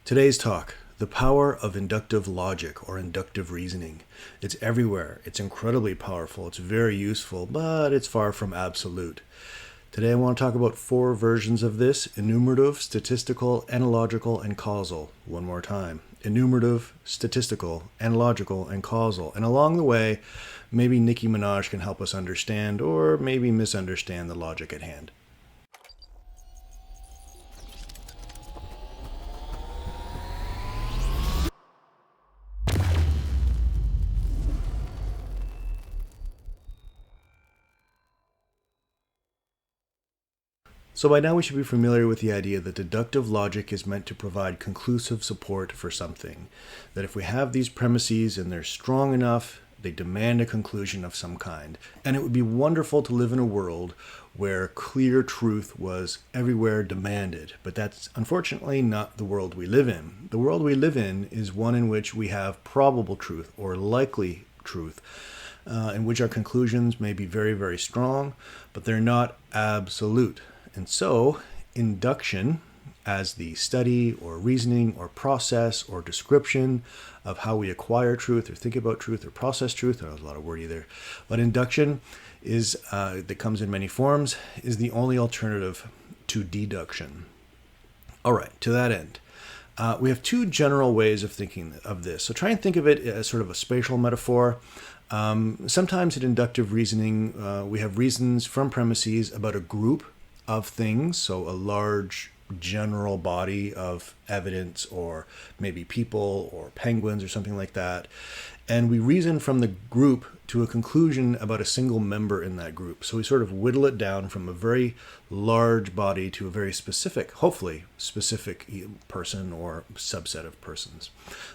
Today's talk, the power of inductive logic or inductive reasoning. It's everywhere. It's incredibly powerful. It's very useful, but it's far from absolute. Today I want to talk about 4 versions of this: enumerative, statistical, analogical, and causal. One more time. Enumerative, statistical, analogical, and causal. And along the way, maybe Nicki Minaj can help us understand or maybe misunderstand the logic at hand. So by now we should be familiar with the idea that deductive logic is meant to provide conclusive support for something. That if we have these premises and they're strong enough, they demand a conclusion of some kind. And it would be wonderful to live in a world where clear truth was everywhere demanded. But that's unfortunately not the world we live in. The world we live in is one in which we have probable truth or likely truth, in which our conclusions may be very, very strong, but they're not absolute. And so, induction, as the study or reasoning or process or description of how we acquire truth or think about truth or process truth, there's a lot of wordy there, but induction is, that comes in many forms, is the only alternative to deduction. All right, to that end, we have 2 general ways of thinking of this. So try and think of it as sort of a spatial metaphor. Sometimes in inductive reasoning, we have reasons from premises about a group of things, so a large general body of evidence, or maybe people or penguins or something like that, and we reason from the group to a conclusion about a single member in that group. So we sort of whittle it down from a very large body to a very specific, hopefully specific person or subset of persons.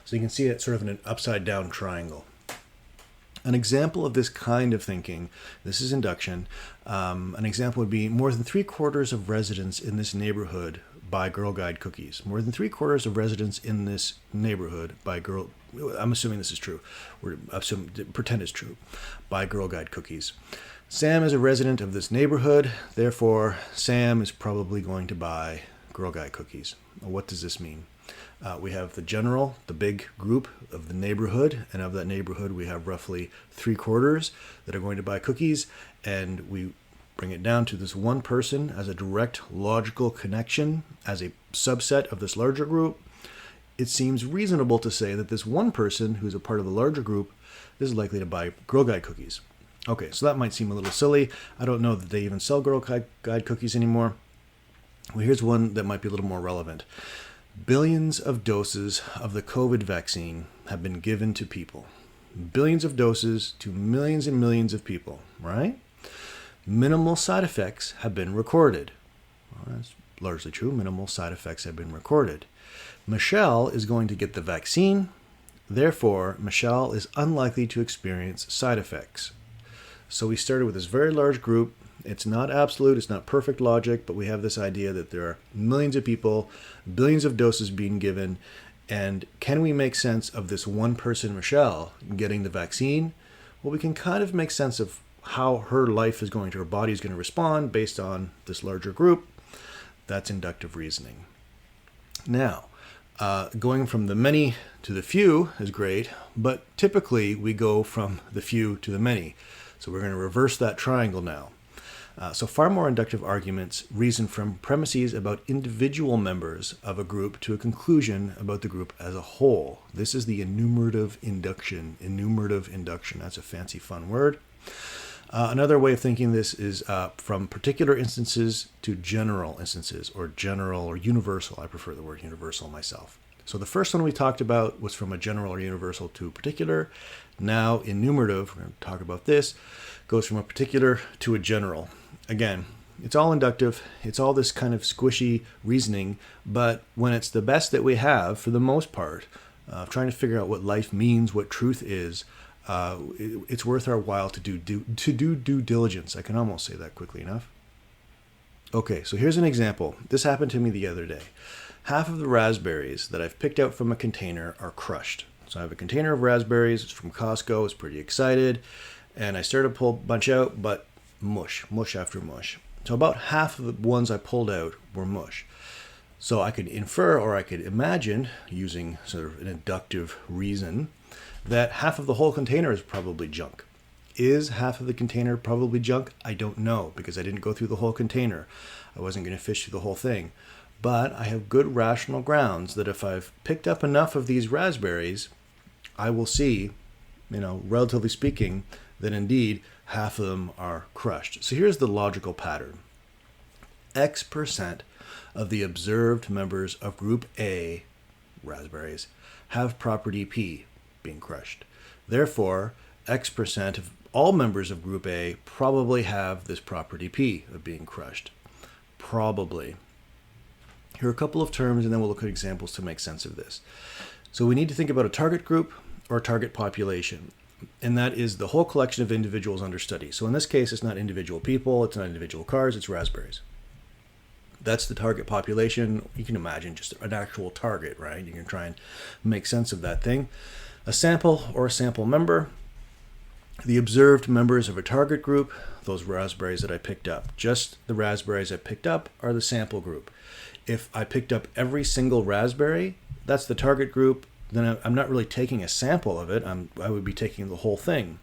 So you can see it sort of in an upside down triangle. An example of this kind of thinking, this is induction, an example would be more than 3/4 of residents in this neighborhood buy Girl Guide cookies. More than 3/4 of residents in this neighborhood buy I'm assuming this is true. Pretend it's true. Buy Girl Guide cookies. Sam is a resident of this neighborhood, therefore Sam is probably going to buy Girl Guide cookies. What does this mean? We have the general, the big group of the neighborhood, and of that neighborhood we have roughly 3/4 that are going to buy cookies, and we bring it down to this one person as a direct logical connection, as a subset of this larger group. It seems reasonable to say that this one person, who's a part of the larger group, is likely to buy Girl Guide cookies. Okay, so that might seem a little silly. I don't know that they even sell Girl Guide cookies anymore. Well, here's one that might be a little more relevant. Billions of doses of the COVID vaccine have been given to people. Billions of doses to millions and millions of people, right? Minimal side effects have been recorded. Well, that's largely true. Minimal side effects have been recorded. Michelle is going to get the vaccine. Therefore, Michelle is unlikely to experience side effects. So we started with this very large group. It's not absolute, it's not perfect logic, but we have this idea that there are millions of people, billions of doses being given, and can we make sense of this one person, Michelle, getting the vaccine? Well, we can kind of make sense of how her life is going to, her body is going to respond based on this larger group. That's inductive reasoning. Now, going from the many to the few is great, but typically we go from the few to the many. So we're going to reverse that triangle now. So far more inductive arguments reason from premises about individual members of a group to a conclusion about the group as a whole. This is the enumerative induction. Enumerative induction. That's a fancy, fun word. Another way of thinking this is from particular instances to general instances, or general or universal. I prefer the word universal myself. So the first one we talked about was from a general or universal to a particular. Now enumerative, we're going to talk about this, goes from a particular to a general. Again, it's all inductive, it's all this kind of squishy reasoning, but when it's the best that we have, for the most part, trying to figure out what life means, what truth is, it's worth our while to do due diligence. I can almost say that quickly enough. Okay, so here's an example. This happened to me the other day. Half of the raspberries that I've picked out from a container are crushed. So I have a container of raspberries, it's from Costco, it's pretty excited, and I started to pull a bunch out, but mush after mush. So about half of the ones I pulled out were mush. So I could infer, or I could imagine, using sort of an inductive reason, that half of the whole container is probably junk. Is half of the container probably junk? I don't know, because I didn't go through the whole container. I wasn't going to fish through the whole thing. But I have good rational grounds that if I've picked up enough of these raspberries, I will see, relatively speaking, that indeed half of them are crushed. So here's the logical pattern. X% of the observed members of group A, raspberries, have property P, being crushed. Therefore, X% of all members of group A probably have this property P of being crushed. Probably. Here are a couple of terms, and then we'll look at examples to make sense of this. So we need to think about a target group or a target population, and that is the whole collection of individuals under study. So in this case, it's not individual people, it's not individual cars, it's raspberries. That's the target population. You can imagine just an actual target, right? You can try and make sense of that thing. A sample or a sample member, the observed members of a target group, those raspberries that I picked up. Just the raspberries I picked up are the sample group. If I picked up every single raspberry, that's the target group, then I'm not really taking a sample of it. I would be taking the whole thing.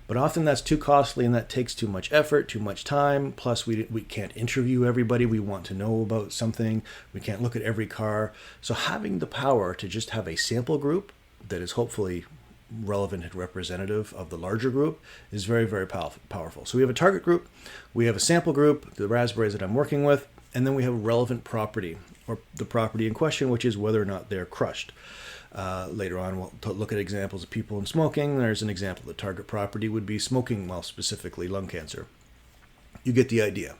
But often that's too costly and that takes too much effort, too much time. Plus, we can't interview everybody. We want to know about something. We can't look at every car. So having the power to just have a sample group that is hopefully relevant and representative of the larger group is very, very powerful. So we have a target group, we have a sample group, the raspberries that I'm working with, and then we have a relevant property, or the property in question, which is whether or not they're crushed. Later on, we'll look at examples of people in smoking. There's an example. The target property would be smoking, well, specifically lung cancer. You get the idea.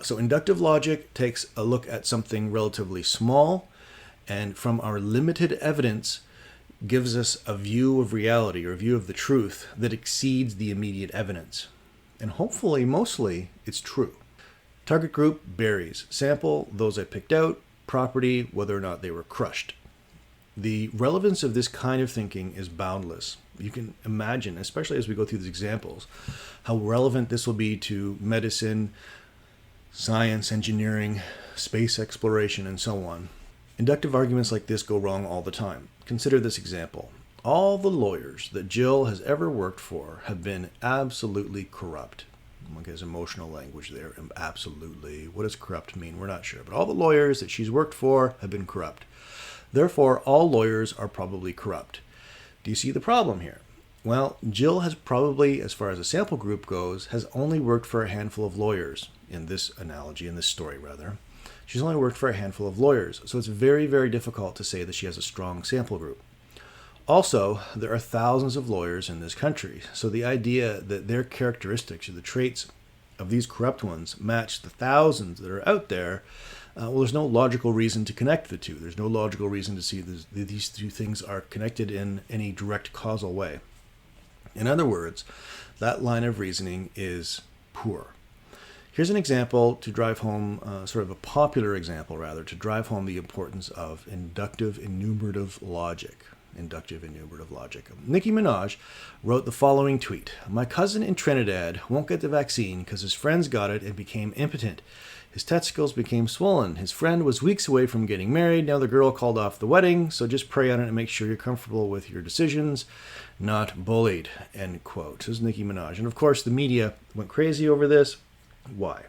So inductive logic takes a look at something relatively small, and from our limited evidence, gives us a view of reality or a view of the truth that exceeds the immediate evidence. And hopefully, mostly, it's true. Target group, berries. Sample, those I picked out. Property, whether or not they were crushed. The relevance of this kind of thinking is boundless. You can imagine, especially as we go through these examples, how relevant this will be to medicine, science, engineering, space exploration, and so on. Inductive arguments like this go wrong all the time. Consider this example. All the lawyers that Jill has ever worked for have been absolutely corrupt. I guess emotional language there, absolutely. What does corrupt mean? We're not sure. But all the lawyers that she's worked for have been corrupt. Therefore, all lawyers are probably corrupt. Do you see the problem here? Well, Jill has probably, as far as a sample group goes, has only worked for a handful of lawyers in this analogy, in this story rather. She's only worked for a handful of lawyers, so it's very, very difficult to say that she has a strong sample group. Also, there are thousands of lawyers in this country, so the idea that their characteristics or the traits of these corrupt ones match the thousands that are out there, well, there's no logical reason to connect the two. There's no logical reason to see these two things are connected in any direct causal way. In other words, that line of reasoning is poor. Here's an example to drive home, sort of a popular example rather, to drive home the importance of inductive enumerative logic. Inductive enumerative logic. Nicki Minaj wrote the following tweet. My cousin in Trinidad won't get the vaccine because his friends got it and became impotent. His testicles became swollen. His friend was weeks away from getting married. Now the girl called off the wedding, so just pray on it and make sure you're comfortable with your decisions, not bullied, end quote. This is Nicki Minaj. And of course, the media went crazy over this. Why?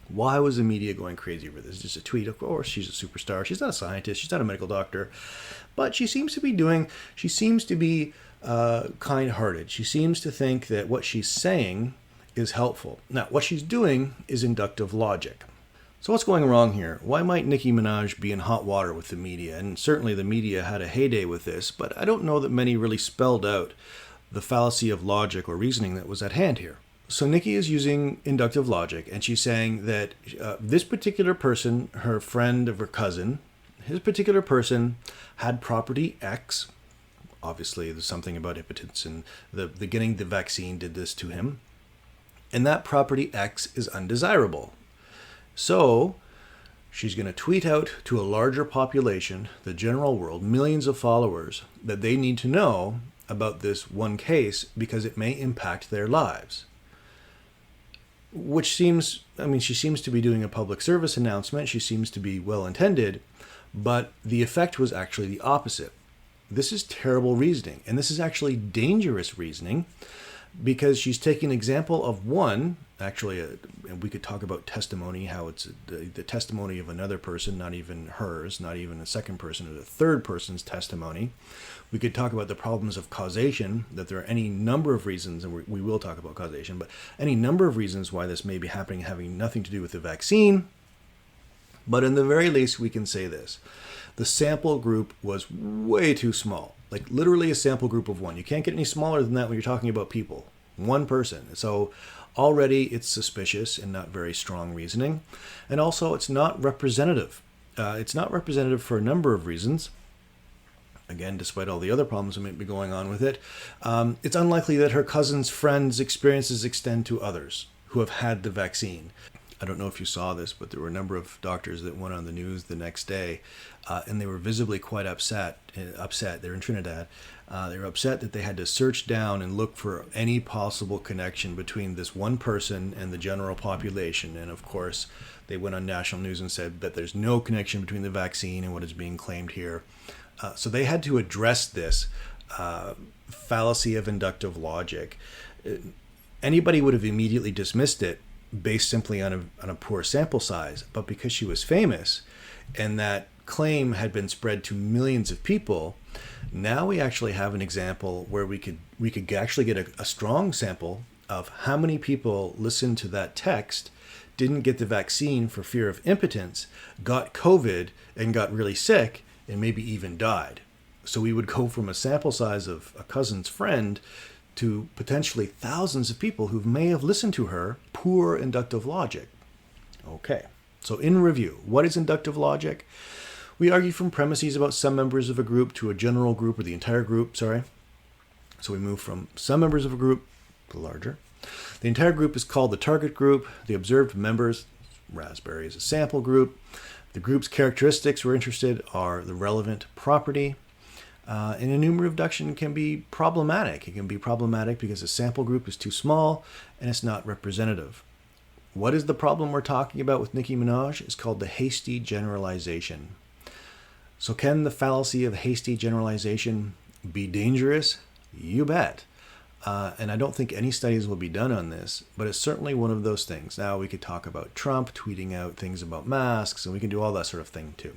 Why was the media going crazy over this? It's just a tweet. Of course, she's a superstar. She's not a scientist. She's not a medical doctor. But she seems to be kind-hearted. She seems to think that what she's saying is helpful. Now, what she's doing is inductive logic. So what's going wrong here? Why might Nicki Minaj be in hot water with the media? And certainly the media had a heyday with this, but I don't know that many really spelled out the fallacy of logic or reasoning that was at hand here. So Nicki is using inductive logic, and she's saying that this particular person, her friend of her cousin, his particular person had property X. Obviously, there's something about impotence, and the getting the vaccine did this to him. And that property X is undesirable. So she's going to tweet out to a larger population, the general world, millions of followers, that they need to know about this one case because it may impact their lives. which seems, she seems to be doing a public service announcement. She seems to be well intended, but the effect was actually the opposite. This is terrible reasoning, and this is actually dangerous reasoning, because she's taking an example of one, actually, and we could talk about testimony, how it's the testimony of another person, not even hers, not even a second person, or the third person's testimony. We could talk about the problems of causation, that there are any number of reasons, and we will talk about causation, but any number of reasons why this may be happening, having nothing to do with the vaccine. But in the very least, we can say this. The sample group was way too small, like literally a sample group of one. You can't get any smaller than that when you're talking about people. One person. So already it's suspicious and not very strong reasoning. And also it's not representative. It's not representative for a number of reasons. Again, despite all the other problems that may be going on with it, it's unlikely that her cousin's friends' experiences extend to others who have had the vaccine. I don't know if you saw this, but there were a number of doctors that went on the news the next day, and they were visibly quite upset. They're in Trinidad. They were upset that they had to search down and look for any possible connection between this one person and the general population. And of course, they went on national news and said that there's no connection between the vaccine and what is being claimed here. So they had to address this fallacy of inductive logic. Anybody would have immediately dismissed it based simply on a poor sample size, but because she was famous and that claim had been spread to millions of people, now we actually have an example where we could actually get a strong sample of how many people listened to that text, didn't get the vaccine for fear of impotence, got COVID and got really sick, and maybe even died. So we would go from a sample size of a cousin's friend to potentially thousands of people who may have listened to her poor inductive logic. Okay, so in review, what is inductive logic? We argue from premises about some members of a group to a general group, or the entire group, sorry. So we move from some members of a group to larger. The entire group is called the target group. The observed members, raspberry, is a sample group. The group's characteristics we're interested are the relevant property. And enumerative induction can be problematic. It can be problematic because the sample group is too small and it's not representative. What is the problem we're talking about with Nicki Minaj? It's called the hasty generalization. So can the fallacy of hasty generalization be dangerous? You bet. And I don't think any studies will be done on this, but it's certainly one of those things. Now we could talk about Trump tweeting out things about masks, and we can do all that sort of thing too.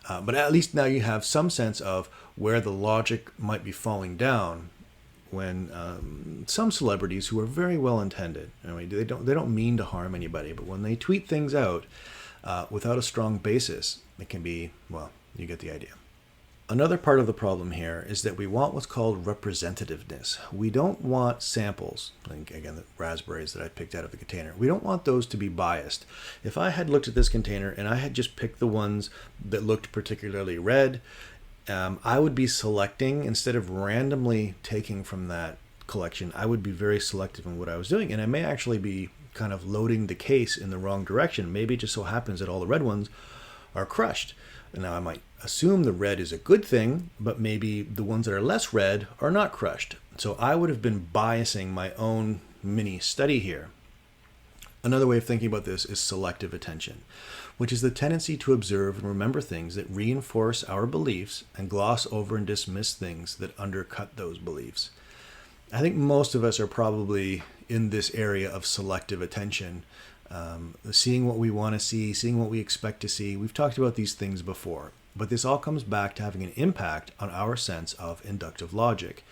But at least now you have some sense of where the logic might be falling down when some celebrities who are very well intended, they don't mean to harm anybody, but when they tweet things out without a strong basis, it can be, well, you get the idea. Another part of the problem here is that we want what's called representativeness. We don't want samples, like again, the raspberries that I picked out of the container. We don't want those to be biased. If I had looked at this container and I had just picked the ones that looked particularly red, I would be selecting, instead of randomly taking from that collection, I would be very selective in what I was doing. And I may actually be kind of loading the case in the wrong direction. Maybe it just so happens that all the red ones are crushed. And now I might assume the red is a good thing, but maybe the ones that are less red are not crushed. So I would have been biasing my own mini study here. Another way of thinking about this is selective attention, which is the tendency to observe and remember things that reinforce our beliefs and gloss over and dismiss things that undercut those beliefs. I think most of us are probably in this area of selective attention, seeing what we want to see, seeing what we expect to see. We've talked about these things before, but this all comes back to having an impact on our sense of inductive logic.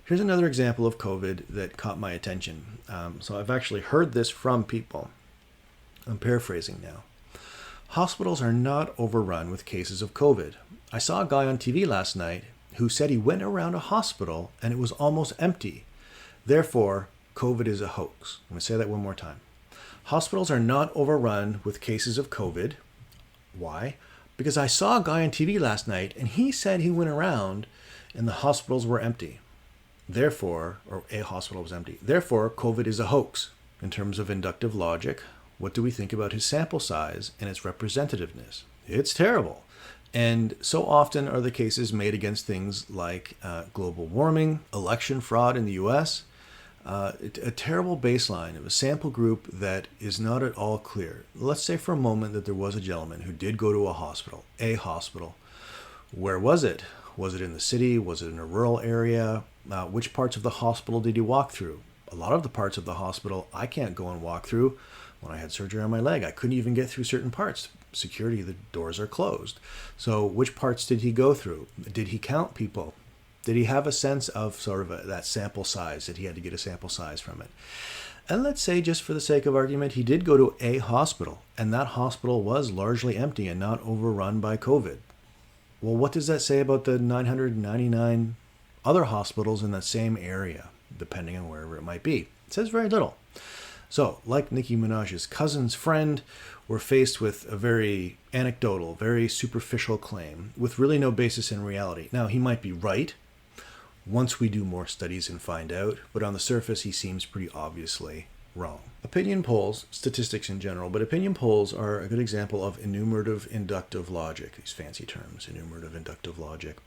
Here's another example of COVID that caught my attention. So I've actually heard this from people. I'm paraphrasing now. Hospitals are not overrun with cases of COVID. I saw a guy on TV last night who said he went around a hospital and it was almost empty. Therefore, COVID is a hoax. I'm going to say that one more time. Hospitals are not overrun with cases of COVID. Why? Because I saw a guy on TV last night and he said he went around and the hospitals were empty. Therefore, or a hospital was empty. Therefore, COVID is a hoax. In terms of inductive logic, what do we think about his sample size and its representativeness? It's terrible. And so often are the cases made against things like global warming, election fraud in the US, a terrible baseline of a sample group that is not at all clear. Let's say for a moment that there was a gentleman who did go to a hospital. Where was it? Was it in the city? Was it in a rural area? Which parts of the hospital did he walk through? A lot of the parts of the hospital I can't go and walk through. When I had surgery on my leg, I couldn't even get through certain parts. Security, the doors are closed. So which parts did he go through? Did he count people? Did he have a sense of sort of that sample size, that he had to get a sample size from it? And let's say, just for the sake of argument, he did go to a hospital, and that hospital was largely empty and not overrun by COVID. Well, what does that say about the 999 other hospitals in that same area, depending on wherever it might be? It says very little. So, like Nicki Minaj's cousin's friend, we're faced with a very anecdotal, very superficial claim with really no basis in reality. Now, he might be right once we do more studies and find out, but on the surface, he seems pretty obviously wrong. Opinion polls, statistics in general, but opinion polls are a good example of enumerative inductive logic, these fancy terms, enumerative inductive logic.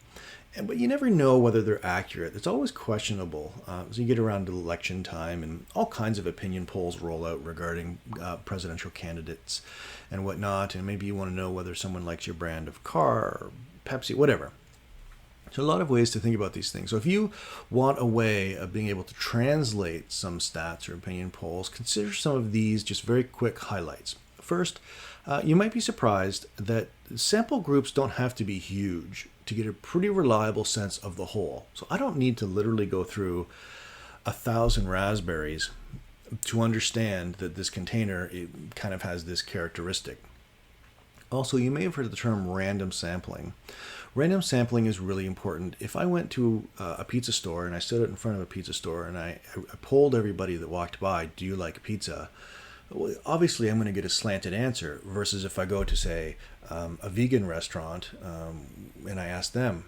But you never know whether they're accurate. It's always questionable. As you get around to election time and all kinds of opinion polls roll out regarding presidential candidates and whatnot, and maybe you want to know whether someone likes your brand of car or Pepsi, whatever. So a lot of ways to think about these things. So if you want a way of being able to translate some stats or opinion polls, consider some of these just very quick highlights. First, you might be surprised that sample groups don't have to be huge to get a pretty reliable sense of the whole. So I don't need to literally go through 1,000 raspberries to understand that this container, it kind of has this characteristic. Also, you may have heard of the term random sampling. Random sampling is really important. If I went to a pizza store and I stood in front of a pizza store and I polled everybody that walked by, do you like pizza? Well, obviously, I'm going to get a slanted answer versus if I go to, say, a vegan restaurant and I ask them,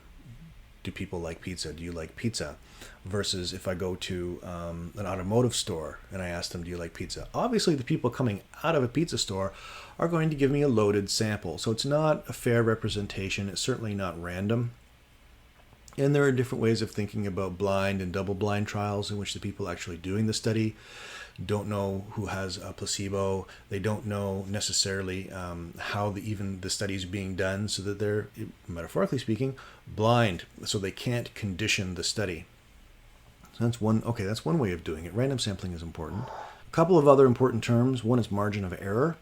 do people like pizza? Do you like pizza? Versus if I go to an automotive store and I ask them, do you like pizza? Obviously, the people coming out of a pizza store are going to give me a loaded sample. So it's not a fair representation. It's certainly not random. And there are different ways of thinking about blind and double-blind trials in which the people actually doing the study don't know who has a placebo. They don't know necessarily how even the study is being done, so that they're, metaphorically speaking, blind, so they can't condition the study. So that's one way of doing it. Random sampling is important. A couple of other important terms. One is margin of error.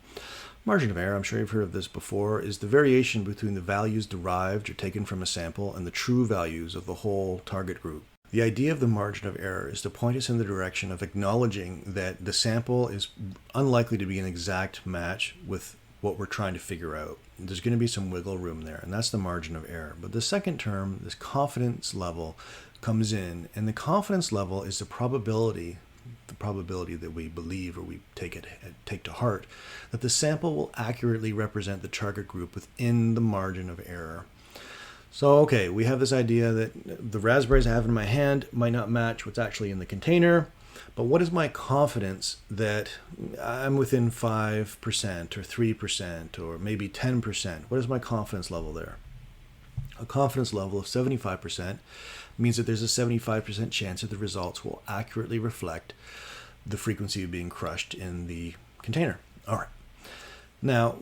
Margin of error, I'm sure you've heard of this before, is the variation between the values derived or taken from a sample and the true values of the whole target group. The idea of the margin of error is to point us in the direction of acknowledging that the sample is unlikely to be an exact match with what we're trying to figure out. There's going to be some wiggle room there, and that's the margin of error. But the second term, this confidence level, comes in, and the confidence level is the probability that we believe or we take to heart that the sample will accurately represent the target group within the margin of error. So, okay, we have this idea that the raspberries I have in my hand might not match what's actually in the container, but what is my confidence that I'm within 5% or 3% or maybe 10%? What is my confidence level there? A confidence level of 75% means that there's a 75% chance that the results will accurately reflect the frequency of being crushed in the container. All right. Now,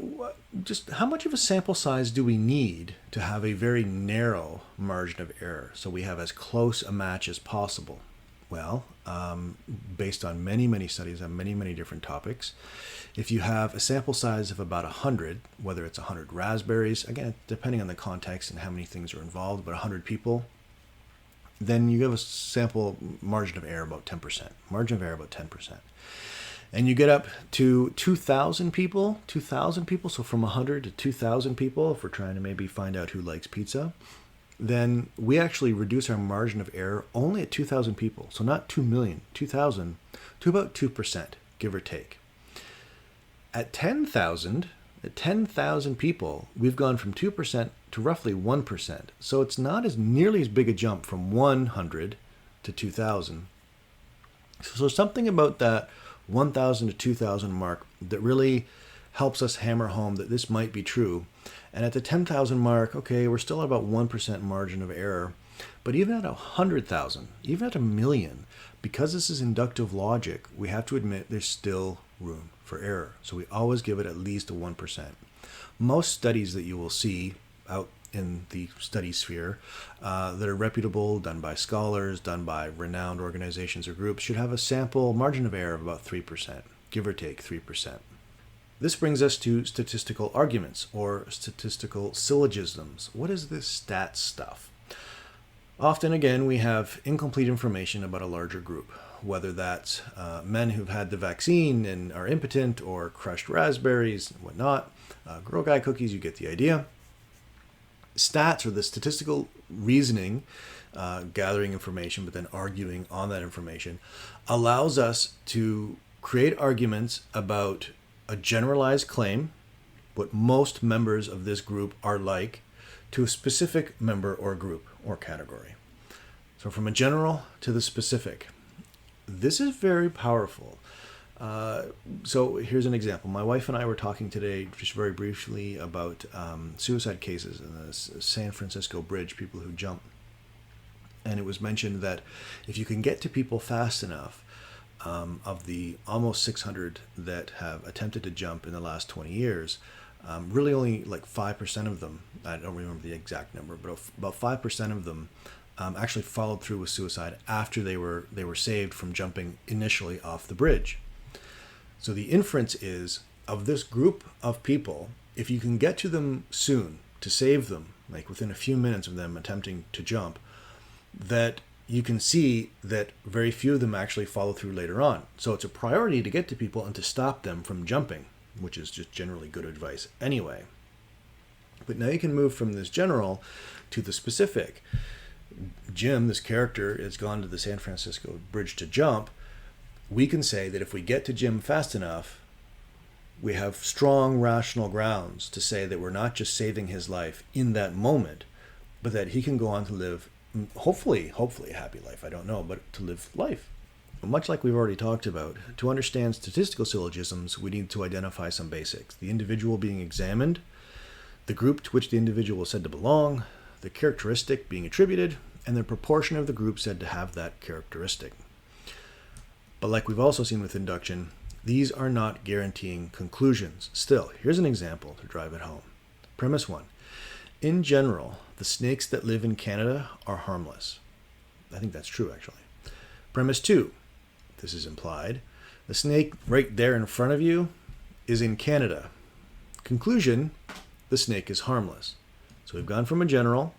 just how much of a sample size do we need to have a very narrow margin of error so we have as close a match as possible? Well, based on many studies on many different topics, if you have a sample size of about 100, whether it's 100 raspberries, again, depending on the context and how many things are involved, but 100 people, then you have a sample margin of error about 10%. Margin of error about 10%. And you get up to 2,000 people, so from 100 to 2,000 people, if we're trying to maybe find out who likes pizza, then we actually reduce our margin of error only at 2,000 people. So not 2 million, 2,000 to about 2%, give or take. At 10,000 people, we've gone from 2% to roughly 1%. So it's not as nearly as big a jump from 100 to 2,000. So something about that 1,000 to 2,000 mark that really helps us hammer home that this might be true. And at the 10,000 mark, okay, we're still at about 1% margin of error. But even at 100,000, even at 1,000,000, because this is inductive logic, we have to admit there's still room for error. So we always give it at least a 1%. Most studies that you will see out in the study sphere that are reputable, done by scholars, done by renowned organizations or groups, should have a sample margin of error of about 3%, give or take 3%. This brings us to statistical arguments or statistical syllogisms. What is this stat stuff? Often, again, we have incomplete information about a larger group, whether that's men who've had the vaccine and are impotent, or crushed raspberries and whatnot, Girl Guide cookies, you get the idea. Stats, or the statistical reasoning, gathering information but then arguing on that information, allows us to create arguments about a generalized claim, what most members of this group are like, to a specific member or group or category. So from a general to the specific. This is very powerful. So here's an example. My wife and I were talking today, just very briefly, about suicide cases in the San Francisco Bridge, people who jump. And it was mentioned that if you can get to people fast enough, of the almost 600 that have attempted to jump in the last 20 years, really only like 5% of them, I don't remember the exact number, but about 5% of them actually followed through with suicide after they were saved from jumping initially off the bridge. So the inference is, of this group of people, if you can get to them soon to save them, like within a few minutes of them attempting to jump, that you can see that very few of them actually follow through later on. So it's a priority to get to people and to stop them from jumping, which is just generally good advice anyway. But now you can move from this general to the specific. Jim, this character, has gone to the San Francisco Bridge to jump. We can say that if we get to Jim fast enough, we have strong rational grounds to say that we're not just saving his life in that moment, but that he can go on to live hopefully a happy life, I don't know, but to live life. Much like we've already talked about, to understand statistical syllogisms, we need to identify some basics. The individual being examined, the group to which the individual is said to belong, the characteristic being attributed, and the proportion of the group said to have that characteristic. But like we've also seen with induction, these are not guaranteeing conclusions. Still, here's an example to drive it home. Premise 1. In general, the snakes that live in Canada are harmless. I think that's true, actually. Premise 2. This is implied. The snake right there in front of you is in Canada. Conclusion, the snake is harmless. So we've gone from a general.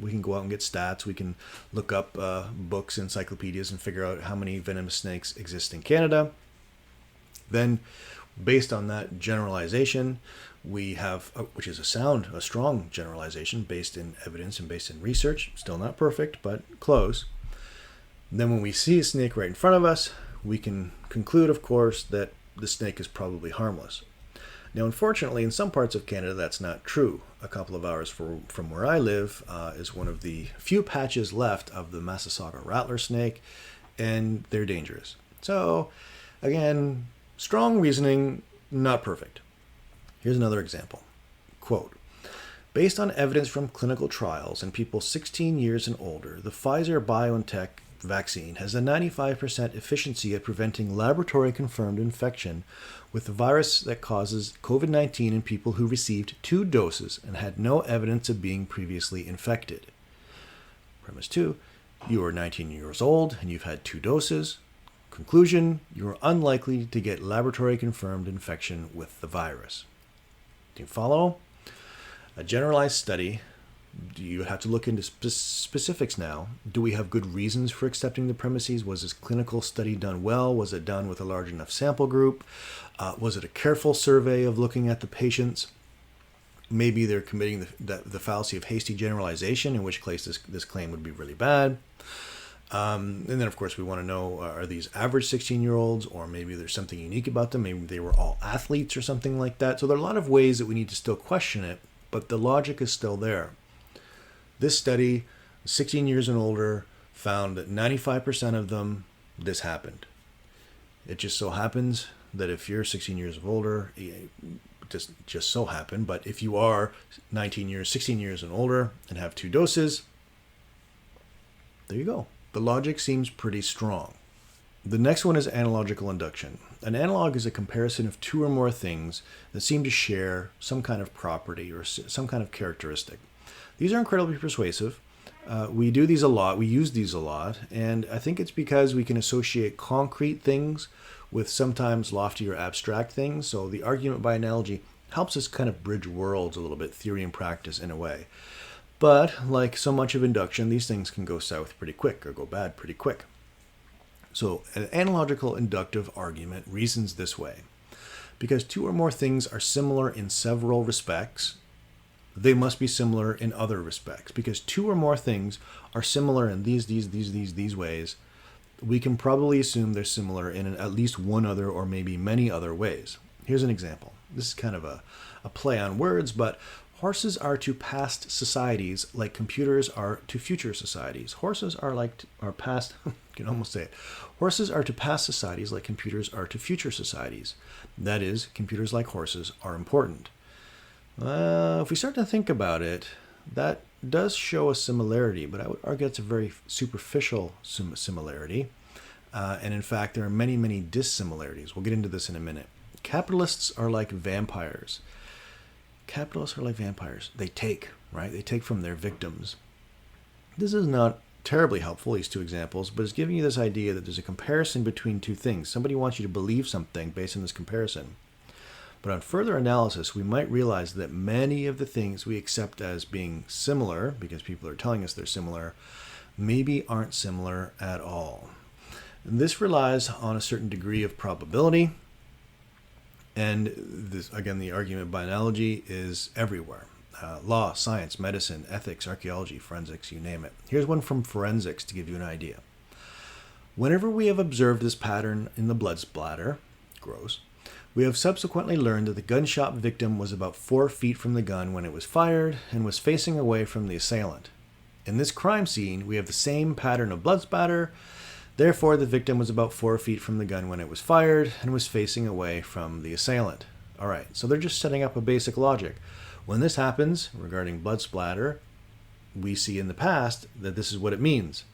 We can go out and get stats. We can look up books, encyclopedias, and figure out how many venomous snakes exist in Canada. Then, based on that generalization, we have, which is a strong generalization based in evidence and based in research, still not perfect, but close. Then when we see a snake right in front of us, we can conclude, of course, that the snake is probably harmless. Now, unfortunately, in some parts of Canada, that's not true. A couple of hours from where I live is one of the few patches left of the Massasauga rattler snake, and they're dangerous. So, again, strong reasoning, not perfect. Here's another example. Quote, based on evidence from clinical trials in people 16 years and older, the Pfizer-BioNTech vaccine has a 95% efficiency at preventing laboratory-confirmed infection with the virus that causes COVID-19 in people who received 2 doses and had no evidence of being previously infected. Premise 2, you are 19 years old and you've had 2 doses. Conclusion, you are unlikely to get laboratory-confirmed infection with the virus. Do you follow? A generalized study, you have to look into specifics now. Do we have good reasons for accepting the premises? Was this clinical study done well? Was it done with a large enough sample group? Was it a careful survey of looking at the patients? Maybe they're committing the fallacy of hasty generalization, in which case this claim would be really bad. And then, of course, we want to know, are these average 16-year-olds, or maybe there's something unique about them? Maybe they were all athletes or something like that. So there are a lot of ways that we need to still question it, but the logic is still there. This study, 16 years and older, found that 95% of them, this happened. It just so happens that if you're 16 years of older, it just so happened, but if you are 16 years and older and have 2 doses, There you go. The logic seems pretty strong. The next one is analogical induction. An analog is a comparison of two or more things that seem to share some kind of property or some kind of characteristic. These are incredibly persuasive. We do these a lot. We use these a lot. And I think it's because we can associate concrete things with sometimes lofty or abstract things. So the argument by analogy helps us kind of bridge worlds a little bit, theory and practice in a way. But like so much of induction, these things can go south pretty quick or go bad pretty quick. So an analogical inductive argument reasons this way. Because two or more things are similar in several respects, they must be similar in other respects. Because two or more things are similar in these ways, we can probably assume they're similar in at least one other or maybe many other ways. Here's an example. This is kind of a play on words, but horses are to past societies like computers are to future societies. Horses are past, you can almost say it. Horses are to past societies like computers are to future societies. That is, computers like horses are important. If we start to think about it, that does show a similarity, but I would argue it's a very superficial similarity. And in fact, there are many, many dissimilarities. We'll get into this in a minute. Capitalists are like vampires. Capitalists are like vampires. They take, right? They take from their victims. This is not terribly helpful, these two examples, but it's giving you this idea that there's a comparison between two things. Somebody wants you to believe something based on this comparison. But on further analysis, we might realize that many of the things we accept as being similar, because people are telling us they're similar, maybe aren't similar at all. And this relies on a certain degree of probability. And this, again, the argument by analogy is everywhere. Law, science, medicine, ethics, archaeology, forensics, you name it. Here's one from forensics to give you an idea. Whenever we have observed this pattern in the blood splatter, gross, we have subsequently learned that the gunshot victim was about 4 feet from the gun when it was fired and was facing away from the assailant. In this crime scene, we have the same pattern of blood spatter. Therefore, the victim was about 4 feet from the gun when it was fired and was facing away from the assailant. All right, so they're just setting up a basic logic. When this happens, regarding blood splatter, we see in the past that this is what it means.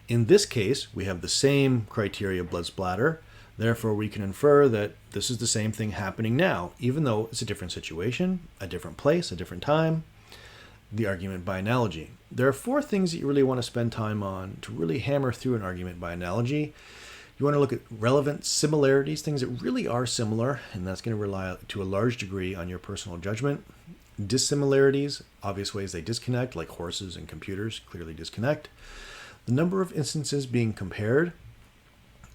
In this case, we have the same criteria of blood splatter. Therefore, we can infer that this is the same thing happening now, even though it's a different situation, a different place, a different time. The argument by analogy. There are 4 things that you really want to spend time on to really hammer through an argument by analogy. You want to look at relevant similarities, things that really are similar, and that's going to rely to a large degree on your personal judgment. Dissimilarities, obvious ways they disconnect, like horses and computers clearly disconnect. The number of instances being compared.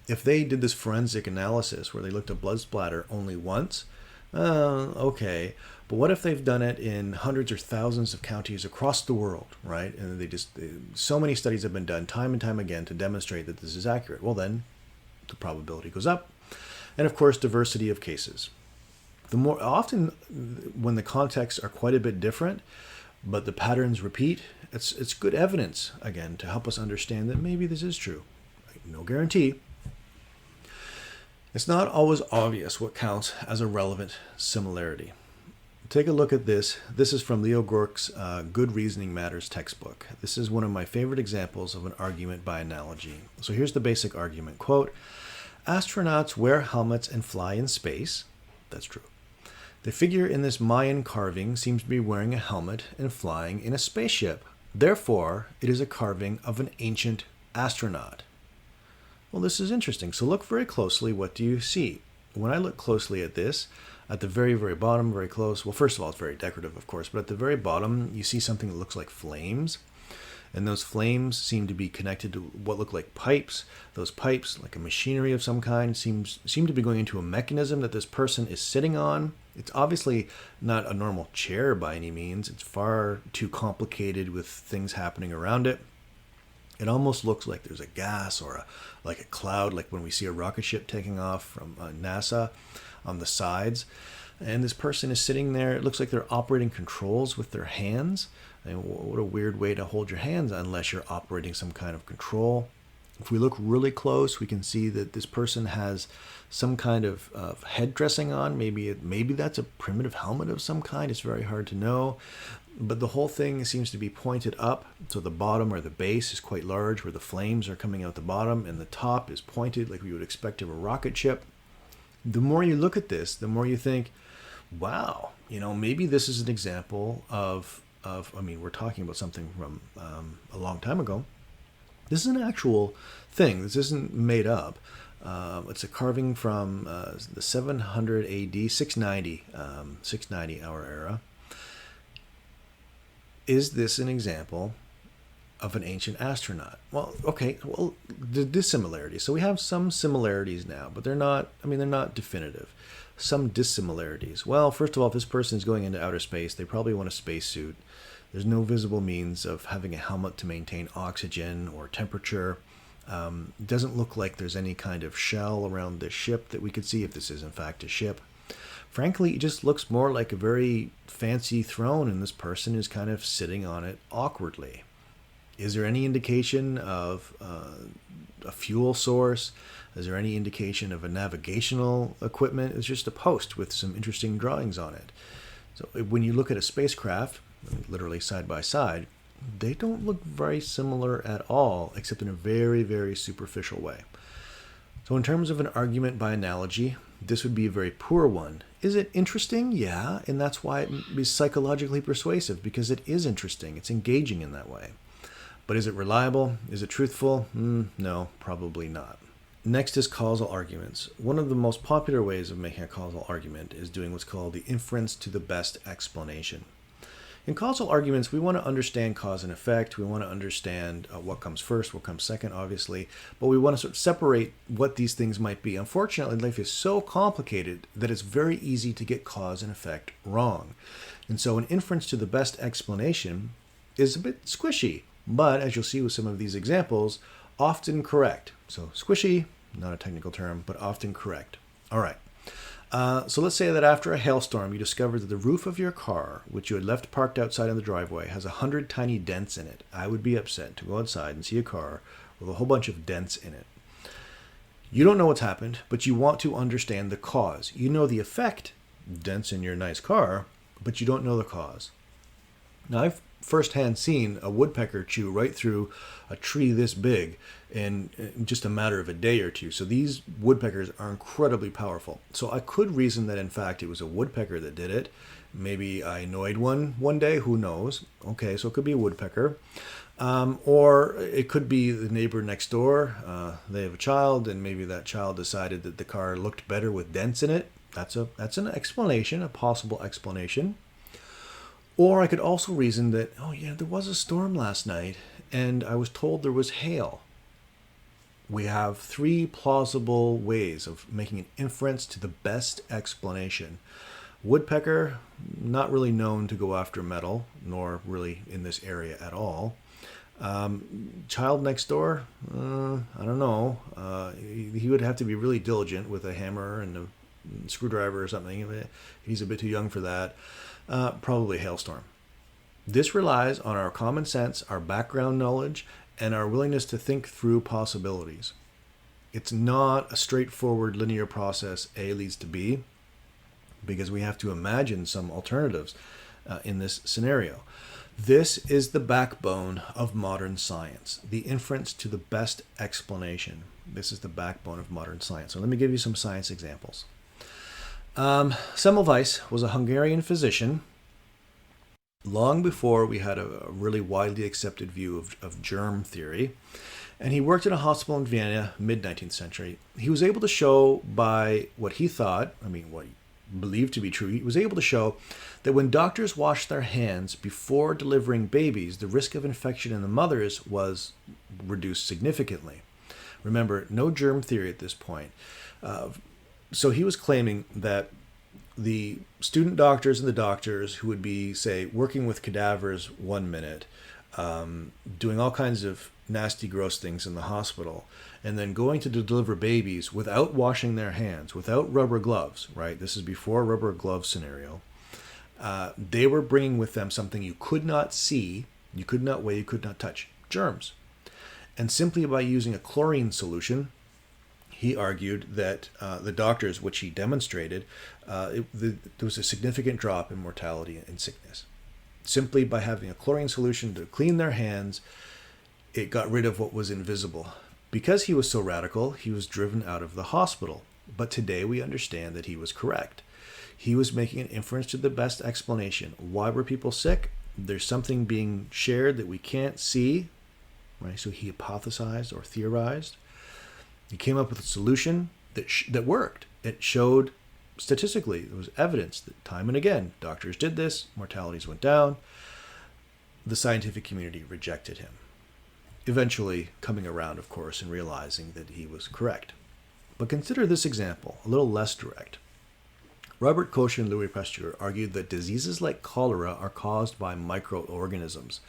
If they did this forensic analysis where they looked at blood splatter only once, okay. But what if they've done it in hundreds or thousands of counties across the world, right? And so many studies have been done time and time again to demonstrate that this is accurate. Well, then the probability goes up. And of course, diversity of cases. The more often when the contexts are quite a bit different, but the patterns repeat, it's good evidence, again, to help us understand that maybe this is true. No guarantee. It's not always obvious what counts as a relevant similarity. Take a look at this. This is from Leo Gork's Good Reasoning Matters textbook. This is one of my favorite examples of an argument by analogy. So here's the basic argument. Quote, astronauts wear helmets and fly in space. That's true. The figure in this Mayan carving seems to be wearing a helmet and flying in a spaceship. Therefore, it is a carving of an ancient astronaut. Well, this is interesting. So look very closely. What do you see? When I look closely at this, at the very, very bottom, very close, well, first of all, it's very decorative, of course, but at the very bottom, you see something that looks like flames. And those flames seem to be connected to what look like pipes. Those pipes, like a machinery of some kind, seem to be going into a mechanism that this person is sitting on. It's obviously not a normal chair by any means. It's far too complicated with things happening around it. It almost looks like there's a gas or like a cloud, like when we see a rocket ship taking off from NASA on the sides. And this person is sitting there. It looks like they're operating controls with their hands. And what a weird way to hold your hands unless you're operating some kind of control. If we look really close, we can see that this person has some kind of head dressing on. Maybe that's a primitive helmet of some kind. It's very hard to know. But the whole thing seems to be pointed up. So the bottom or the base is quite large, where the flames are coming out the bottom, and the top is pointed like we would expect of a rocket ship. The more you look at this, the more you think, wow, maybe this is an example of we're talking about something from a long time ago. This is an actual thing. This isn't made up. It's a carving from the 700 AD, 690 our era. Is this an example of an ancient astronaut? Well, okay. Well, the dissimilarities. So we have some similarities now, but they're not definitive. Some dissimilarities. Well, first of all, if this person is going into outer space, they probably want a spacesuit. There's no visible means of having a helmet to maintain oxygen or temperature. It doesn't look like there's any kind of shell around this ship that we could see, if this is in fact a ship. Frankly, it just looks more like a very fancy throne, and this person is kind of sitting on it awkwardly. Is there any indication of a fuel source? Is there any indication of a navigational equipment? It's just a post with some interesting drawings on it. So when you look at a spacecraft, literally side by side, they don't look very similar at all, except in a very, very superficial way. So in terms of an argument by analogy, this would be a very poor one. Is it interesting? Yeah, and that's why it is psychologically persuasive, because it is interesting. It's engaging in that way. But is it reliable? Is it truthful? No, probably not. Next is causal arguments. One of the most popular ways of making a causal argument is doing what's called the inference to the best explanation. In causal arguments, we want to understand cause and effect. We want to understand what comes first, what comes second, obviously. But we want to sort of separate what these things might be. Unfortunately, life is so complicated that it's very easy to get cause and effect wrong. And so an inference to the best explanation is a bit squishy, but as you'll see with some of these examples, often correct. So squishy, not a technical term, but often correct. All right. So let's say that after a hailstorm, you discover that the roof of your car, which you had left parked outside in the driveway, has 100 tiny dents in it. I would be upset to go outside and see a car with a whole bunch of dents in it. You don't know what's happened, but you want to understand the cause. You know the effect, dents in your nice car, but you don't know the cause. Now, I've firsthand seen a woodpecker chew right through a tree this big in just a matter of a day or two. So these woodpeckers are incredibly powerful. So I could reason that in fact it was a woodpecker that did it. Maybe I annoyed one day, who knows? Okay, so it could be a woodpecker. Or it could be the neighbor next door. They have a child, and maybe that child decided that the car looked better with dents in it. That's an explanation, a possible explanation. Or I could also reason that, oh yeah, there was a storm last night, and I was told there was hail. We have three plausible ways of making an inference to the best explanation. Woodpecker, not really known to go after metal, nor really in this area at all. Child next door, I don't know. He would have to be really diligent with a hammer and a screwdriver or something. He's a bit too young for that. Probably a hailstorm. This relies on our common sense, our background knowledge, and our willingness to think through possibilities. It's not a straightforward linear process, A leads to B, because we have to imagine some alternatives in this scenario. This is the backbone of modern science, the inference to the best explanation. This is the backbone of modern science. So let me give you some science examples. Semmelweis was a Hungarian physician long before we had a really widely accepted view of germ theory. And he worked in a hospital in Vienna, mid-19th century. He was able to show by what he thought, what he believed to be true, he was able to show that when doctors washed their hands before delivering babies, the risk of infection in the mothers was reduced significantly. Remember, no germ theory at this point. So he was claiming that the student doctors and the doctors who would be, say, working with cadavers 1 minute, doing all kinds of nasty, gross things in the hospital, and then going to deliver babies without washing their hands, without rubber gloves, right? This is before rubber glove scenario. They were bringing with them something you could not see, you could not weigh, you could not touch, germs. And simply by using a chlorine solution, he argued that the doctors, which he demonstrated, there was a significant drop in mortality and sickness. Simply by having a chlorine solution to clean their hands, it got rid of what was invisible. Because he was so radical, he was driven out of the hospital. But today we understand that he was correct. He was making an inference to the best explanation. Why were people sick? There's something being shared that we can't see, right? So he hypothesized or theorized. He came up with a solution that worked. It showed statistically, there was evidence that time and again, doctors did this, mortalities went down. The scientific community rejected him. Eventually coming around, of course, and realizing that he was correct. But consider this example, a little less direct. Robert Koch and Louis Pasteur argued that diseases like cholera are caused by microorganisms.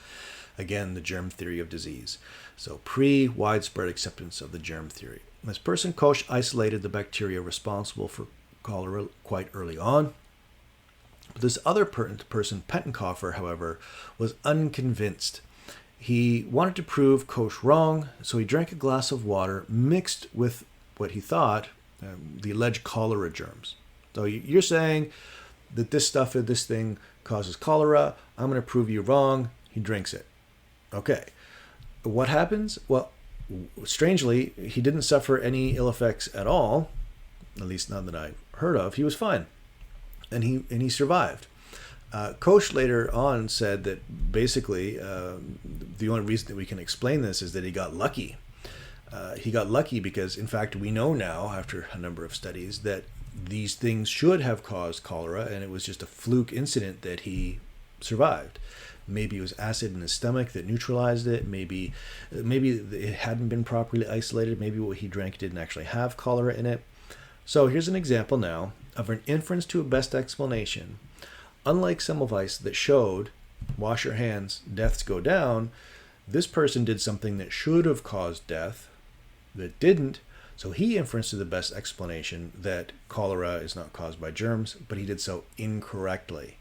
Again, the germ theory of disease. So pre-widespread acceptance of the germ theory. This person, Koch, isolated the bacteria responsible for cholera quite early on. But this other person, Pettenkofer, however, was unconvinced. He wanted to prove Koch wrong, so he drank a glass of water mixed with what he thought the alleged cholera germs. So you're saying that this thing causes cholera. I'm going to prove you wrong. He drinks it. Okay. What happens? Well, strangely, he didn't suffer any ill effects at all, at least none that I heard of. He was fine, and he survived. Koch later on said that basically the only reason that we can explain this is that he got lucky. He got lucky because, in fact, we know now, after a number of studies, that these things should have caused cholera, and it was just a fluke incident that he survived. Maybe it was acid in his stomach that neutralized it. Maybe it hadn't been properly isolated. Maybe what he drank didn't actually have cholera in it. So here's an example now of an inference to a best explanation. Unlike Semmelweis that showed, wash your hands, deaths go down, this person did something that should have caused death, that didn't. So he inferenced to the best explanation that cholera is not caused by germs, but he did so incorrectly.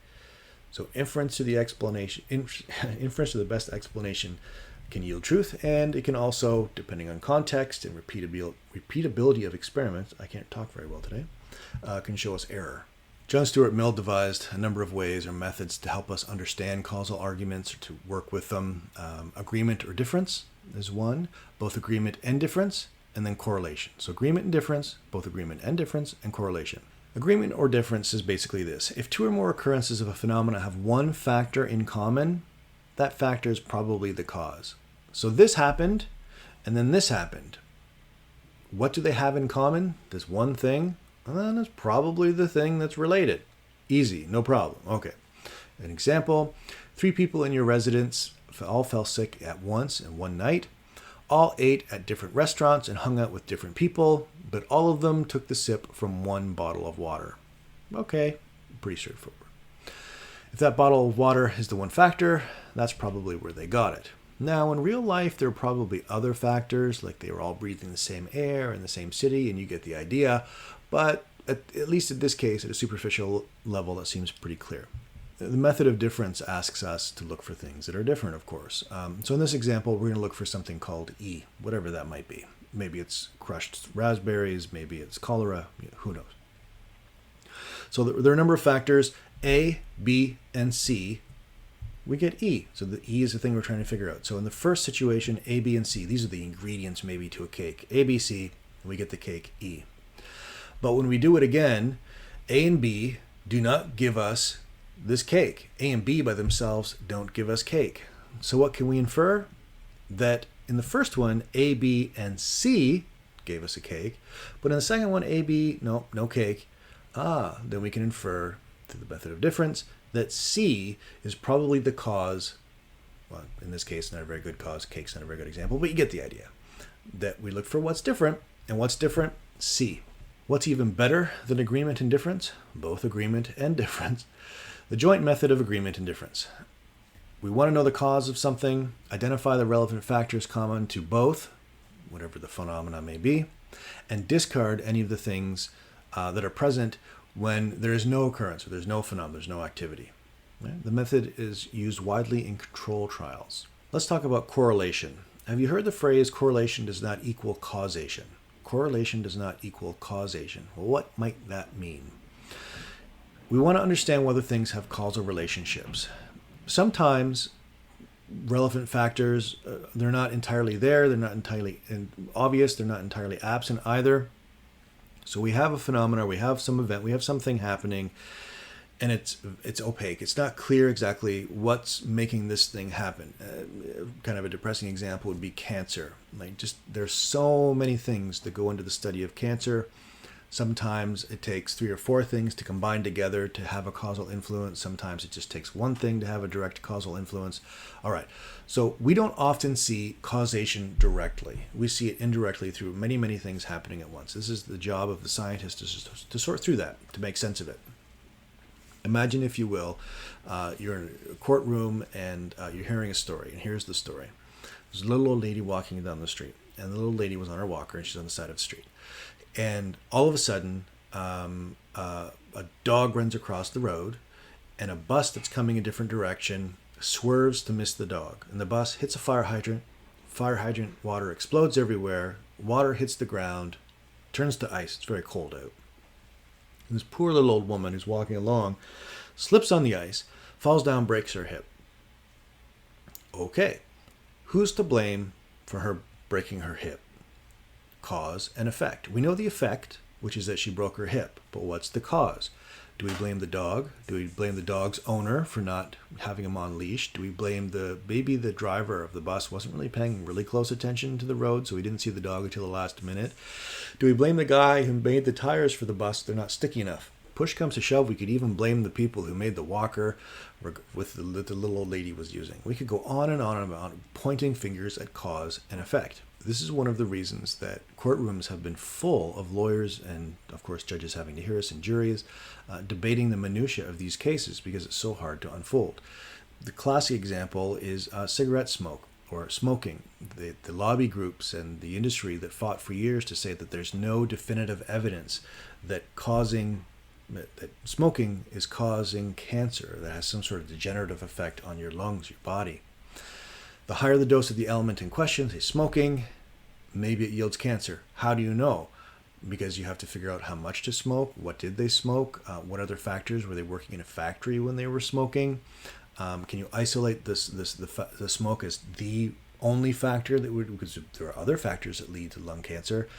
So inference to the best explanation can yield truth, and it can also, depending on context and repeatability of experiments, I can't talk very well today, can show us error. John Stuart Mill devised a number of ways or methods to help us understand causal arguments or to work with them. Agreement or difference is one, both agreement and difference, and then correlation. So agreement and difference, both agreement and difference, and correlation. Agreement or difference is basically this. If two or more occurrences of a phenomena have one factor in common, that factor is probably the cause. So this happened, and then this happened. What do they have in common? This one thing? And then it's probably the thing that's related. Easy, no problem. Okay. An example, 3 people in your residence all fell sick at once in one night. All ate at different restaurants and hung out with different people, but all of them took the sip from one bottle of water. Okay, pretty straightforward. If that bottle of water is the one factor, that's probably where they got it. Now, in real life, there are probably other factors, like they were all breathing the same air in the same city, and you get the idea. But at least in this case, at a superficial level, that seems pretty clear. The method of difference asks us to look for things that are different, of course. So in this example, we're going to look for something called E, whatever that might be. Maybe it's crushed raspberries, maybe it's cholera, who knows. So there are a number of factors, A, B, and C. We get E. So the E is the thing we're trying to figure out. So in the first situation, A, B, and C, these are the ingredients maybe to a cake. A, B, C, and we get the cake E. But when we do it again, A and B do not give us this cake. A and B by themselves don't give us cake. So what can we infer? That in the first one, A, B, and C gave us a cake. But in the second one, A, B, no cake. Then we can infer through the method of difference that C is probably the cause. Well, in this case, not a very good cause. Cake's not a very good example, but you get the idea. That we look for what's different, and what's different? C. What's even better than agreement and difference? Both agreement and difference. The joint method of agreement and difference. We want to know the cause of something, identify the relevant factors common to both, whatever the phenomena may be, and discard any of the things that are present when there is no occurrence, or there's no phenomenon, there's no activity. Right? The method is used widely in control trials. Let's talk about correlation. Have you heard the phrase correlation does not equal causation? Correlation does not equal causation. Well, what might that mean? We want to understand whether things have causal relationships. Sometimes relevant factors, they're not entirely there, they're not entirely obvious, they're not entirely absent either. So we have a phenomena, we have some event, we have something happening, and it's opaque. It's not clear exactly what's making this thing happen. Kind of a depressing example would be cancer. There's so many things that go into the study of cancer. Sometimes it takes 3 or 4 things to combine together to have a causal influence. Sometimes it just takes one thing to have a direct causal influence. All right, so we don't often see causation directly. We see it indirectly through many, many things happening at once. This is the job of the scientist, to sort through that, to make sense of it. Imagine, if you will, you're in a courtroom and you're hearing a story, and here's the story. There's a little old lady walking down the street, and the little lady was on her walker, and she's on the side of the street. And all of a sudden, a dog runs across the road, and a bus that's coming a different direction swerves to miss the dog. And the bus hits a fire hydrant. Fire hydrant water explodes everywhere. Water hits the ground, turns to ice. It's very cold out. And this poor little old woman who's walking along slips on the ice, falls down, breaks her hip. Okay, who's to blame for her breaking her hip? Cause and effect. We know the effect, which is that she broke her hip, but what's the cause? Do we blame the dog? Do we blame the dog's owner for not having him on leash? Do we blame maybe the driver of the bus wasn't really paying really close attention to the road, so he didn't see the dog until the last minute? Do we blame the guy who made the tires for the bus? They're not sticky enough. Push comes to shove, we could even blame the people who made the walker with the little old lady was using. We could go on and on, pointing fingers at cause and effect. This is one of the reasons that courtrooms have been full of lawyers and, of course, judges having to hear us and juries debating the minutiae of these cases because it's so hard to unfold. The classic example is cigarette smoke or smoking. The lobby groups and the industry that fought for years to say that there's no definitive evidence that smoking is causing cancer, that has some sort of degenerative effect on your lungs, your body. The higher the dose of the element in question, say smoking, maybe it yields cancer. How do you know? Because you have to figure out how much to smoke, what did they smoke, what other factors, were they working in a factory when they were smoking? Can you isolate the smoke as the only factor that would, because there are other factors that lead to lung cancer,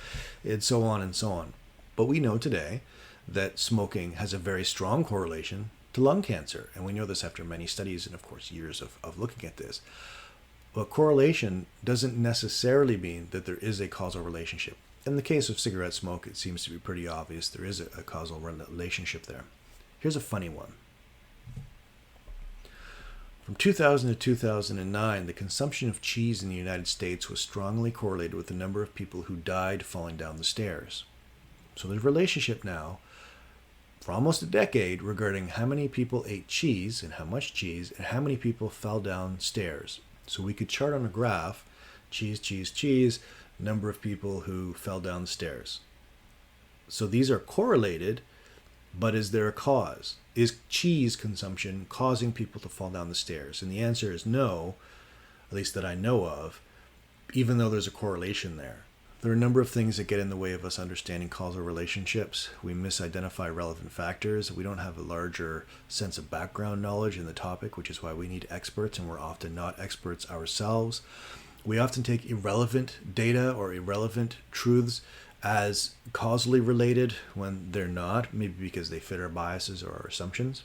and so on and so on. But we know today that smoking has a very strong correlation to lung cancer, and we know this after many studies and, of course, years of looking at this. But correlation doesn't necessarily mean that there is a causal relationship. In the case of cigarette smoke, it seems to be pretty obvious there is a causal relationship there. Here's a funny one. From 2000 to 2009, the consumption of cheese in the United States was strongly correlated with the number of people who died falling down the stairs. So there's a relationship now for almost a decade regarding how many people ate cheese and how much cheese and how many people fell down stairs. So we could chart on a graph, cheese, number of people who fell down the stairs. So these are correlated, but is there a cause? Is cheese consumption causing people to fall down the stairs? And the answer is no, at least that I know of, even though there's a correlation there. There are a number of things that get in the way of us understanding causal relationships. We misidentify relevant factors. We don't have a larger sense of background knowledge in the topic, which is why we need experts, and we're often not experts ourselves. We often take irrelevant data or irrelevant truths as causally related when they're not, maybe because they fit our biases or our assumptions.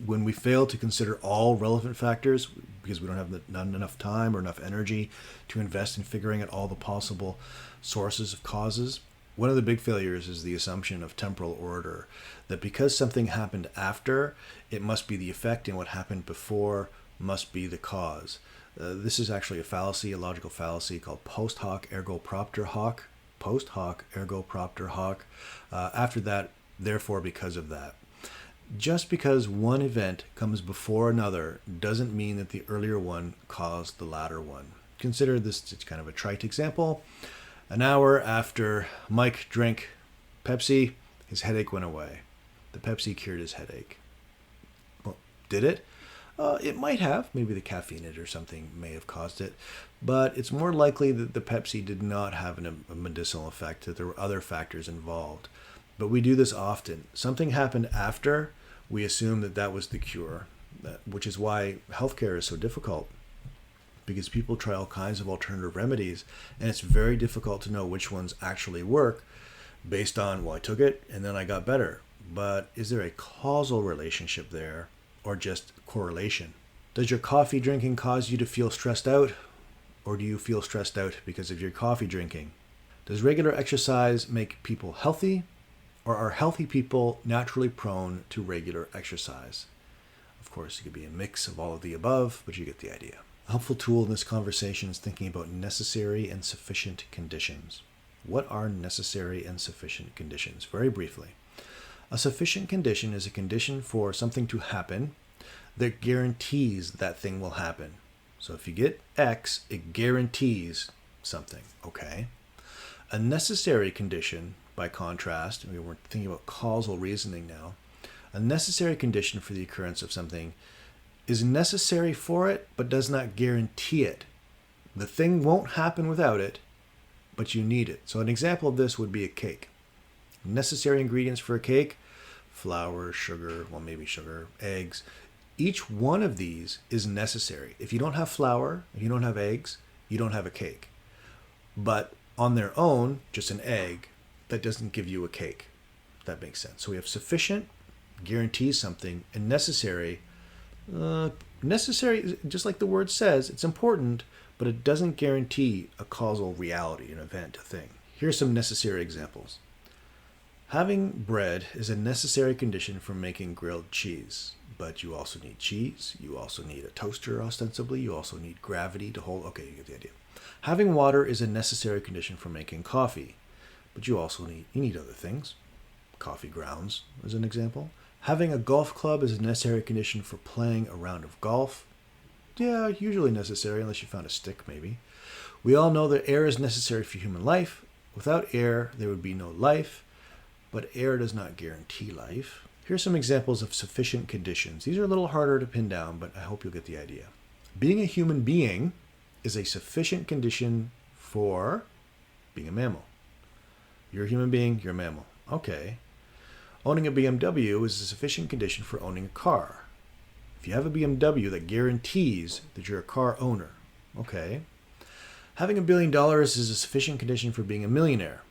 When we fail to consider all relevant factors because we don't have not enough time or enough energy to invest in figuring out all the possible sources of causes, one of the big failures is the assumption of temporal order, that because something happened after, it must be the effect, and what happened before must be the cause. This is actually a fallacy, a logical fallacy called post hoc ergo propter hoc. Post hoc ergo propter hoc. After that, therefore because of that. Just because one event comes before another doesn't mean that the earlier one caused the latter one. Consider this, it's kind of a trite example. An hour after Mike drank Pepsi, his headache went away. The Pepsi cured his headache. Well, did it? It might have. Maybe the caffeine in it or something may have caused it. But it's more likely that the Pepsi did not have a medicinal effect, that there were other factors involved. But we do this often. Something happened after, we assume that that was the cure, which is why healthcare is so difficult. Because people try all kinds of alternative remedies, and it's very difficult to know which ones actually work based on, well, I took it and then I got better. But is there a causal relationship there, or just correlation? Does your coffee drinking cause you to feel stressed out, or do you feel stressed out because of your coffee drinking? Does regular exercise make people healthy, or are healthy people naturally prone to regular exercise? Of course, it could be a mix of all of the above, but you get the idea. A helpful tool in this conversation is thinking about necessary and sufficient conditions. What are necessary and sufficient conditions? Very briefly, a sufficient condition is a condition for something to happen that guarantees that thing will happen. So if you get X, it guarantees something, okay? A necessary condition, by contrast, we're thinking about causal reasoning now, a necessary condition for the occurrence of something is necessary for it, but does not guarantee it. The thing won't happen without it, but you need it. So an example of this would be a cake. Necessary ingredients for a cake: flour, sugar, well, maybe sugar, eggs. Each one of these is necessary. If you don't have flour, if you don't have eggs, you don't have a cake. But on their own, just an egg, that doesn't give you a cake. That makes sense. So we have sufficient, guarantees something, and necessary. Necessary, just like the word says, it's important, but it doesn't guarantee a causal reality, an event, a thing. Here's some necessary examples. Having bread is a necessary condition for making grilled cheese, but you also need cheese, you also need a toaster ostensibly, you also need gravity to hold, okay, you get the idea. Having water is a necessary condition for making coffee, but you also need other things. Coffee grounds, as an example. Having a golf club is a necessary condition for playing a round of golf. Yeah, usually necessary, unless you found a stick, maybe. We all know that air is necessary for human life. Without air, there would be no life, but air does not guarantee life. Here's some examples of sufficient conditions. These are a little harder to pin down, but I hope you'll get the idea. Being a human being is a sufficient condition for being a mammal. You're a human being, you're a mammal. Okay. Owning a BMW is a sufficient condition for owning a car. If you have a BMW, that guarantees that you're a car owner. Okay. Having $1 billion is a sufficient condition for being a millionaire.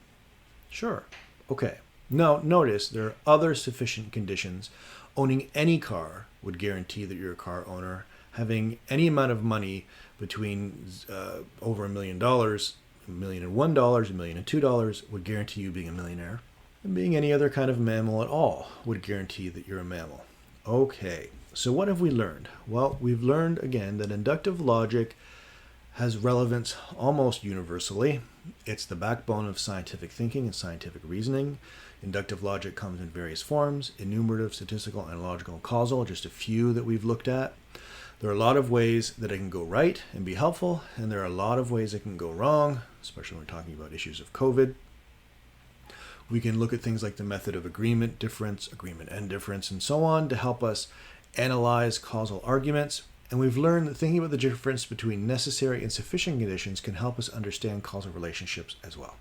Sure. Okay. Now, notice there are other sufficient conditions. Owning any car would guarantee that you're a car owner. Having any amount of money between over $1 million, $1,001, $1,002 would guarantee you being a millionaire. And being any other kind of mammal at all would guarantee that you're a mammal. Okay, so what have we learned? Well, we've learned again that inductive logic has relevance almost universally. It's the backbone of scientific thinking and scientific reasoning. Inductive logic comes in various forms: enumerative, statistical, analogical, and causal, just a few that we've looked at. There are a lot of ways that it can go right and be helpful, and there are a lot of ways it can go wrong, especially when we're talking about issues of COVID. We can look at things like the method of agreement, difference, agreement and difference, and so on to help us analyze causal arguments. And we've learned that thinking about the difference between necessary and sufficient conditions can help us understand causal relationships as well.